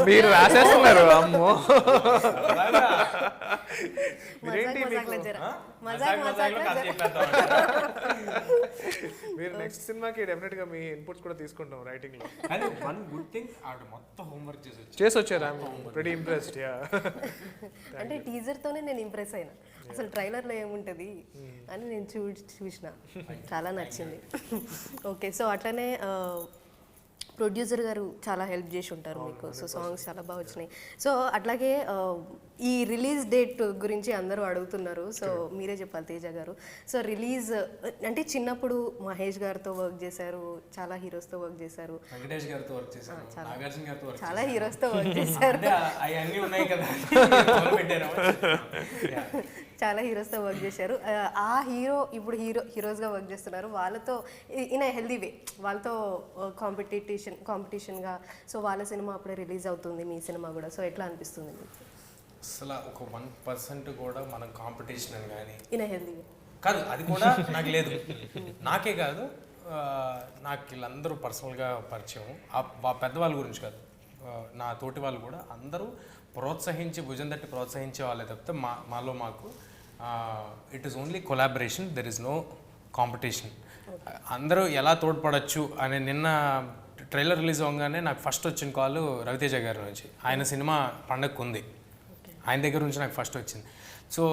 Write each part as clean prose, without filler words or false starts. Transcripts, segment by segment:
మీరు రాసేస్తున్నారు అమ్మో. మీరు నెక్స్ట్ సినిమాకి డెఫినెట్ గా మీ ఇన్పుట్స్ కూడా తీసుకుంటాం రైటింగ్ లో. కానీ వన్ గుడ్ థింగ్ ఆవిడ మొత్తం హోంవర్క్ చేసి వచ్చారా? Very impressed. అంటే టీజర్ తోనే నేను ఇంప్రెస్ అయినా, అసలు ట్రైలర్ లో ఏముంటది అని నేను చూసిన, చాలా నచ్చింది. ఓకే, సో అట్లనే ప్రొడ్యూసర్ గారు చాలా హెల్ప్ చేసి ఉంటారు మీకు, సో సాంగ్స్ చాలా బాగా వచ్చినాయి. సో అట్లాగే ఈ రిలీజ్ డేట్ గురించి అందరూ అడుగుతున్నారు, సో మీరే చెప్పాలి తేజ గారు. సో రిలీజ్ అంటే చిన్నప్పుడు మహేష్ గారితో వర్క్ చేశారు, చాలా హీరోస్తో వర్క్ చేశారు, వెంకటేష్ గారితో వర్క్ చేశారు, నాగార్జున గారితో వర్క్ చాలా హీరోస్తో వర్క్ చేశారు, అవన్నీ ఉన్నాయి కదా, చాలా హీరోస్తో వర్క్ చేశారు. ఆ హీరో ఇప్పుడు హీరోస్గా వర్క్ చేస్తున్నారు, వాళ్ళతో ఇన్ ఏ హెల్దీ వే, వాళ్ళతో కాంపిటీషన్గా. సో వాళ్ళ సినిమా అప్పుడే రిలీజ్ అవుతుంది, మీ సినిమా కూడా. సో ఎట్లా అనిపిస్తుంది మీకు? అసలు ఒక 1% కూడా మనం కాంపిటీషన్ అని కానీ ఇన్ ఏ హెల్దీ వే కాదు, అది కూడా నాకు లేదు. నాకే కాదు, నాకు వీళ్ళందరూ పర్సనల్గా పరిచయం, ఆ పెద్దవాళ్ళ గురించి కాదు, నా తోటి వాళ్ళు కూడా అందరూ ప్రోత్సహించి భుజం తట్టి ప్రోత్సహించే వాళ్ళే తప్పితే మాలో మాకు it is only collaboration, there is no competition. అందరూ ఎలా తోడ్పడచ్చు అని నిన్న ట్రైలర్ రిలీజ్ అవ్వగానే నాకు ఫస్ట్ వచ్చిన కాల్ రవితేజ గారి నుంచి. ఆయన సినిమా పండగకు ఉంది, ఆయన దగ్గర నుంచి నాకు ఫస్ట్ వచ్చింది. సో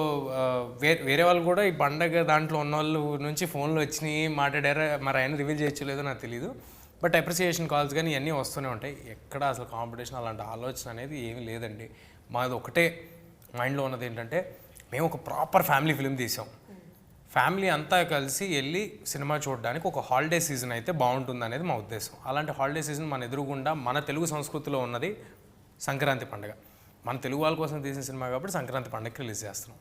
వేరే వాళ్ళు కూడా ఈ పండగ దాంట్లో ఉన్న వాళ్ళు నుంచి ఫోన్లు వచ్చినాయి, మాట్లాడారా, మరి ఆయన రివీల్ చేయలేదో నాకు తెలీదు. బట్ అప్రిసియేషన్ కాల్స్ కానీ ఇవన్నీ వస్తూనే ఉంటాయి. ఎక్కడ అసలు కాంపిటీషన్ అలాంటి ఆలోచన అనేది ఏమీ లేదండి. మాది ఒకటే మైండ్లో ఉన్నది ఏంటంటే, మేము ఒక ప్రాపర్ ఫ్యామిలీ ఫిల్మ్ తీసాం, ఫ్యామిలీ అంతా కలిసి వెళ్ళి సినిమా చూడడానికి ఒక హాలిడే సీజన్ అయితే బాగుంటుంది అనేది మా ఉద్దేశం. అలాంటి హాలిడే సీజన్ మన ఎదురుగుండా మన తెలుగు సంస్కృతిలో ఉన్నది సంక్రాంతి పండుగ. మన తెలుగు వాళ్ళ కోసం తీసిన సినిమా కాబట్టి సంక్రాంతి పండుగకి రిలీజ్ చేస్తున్నాం.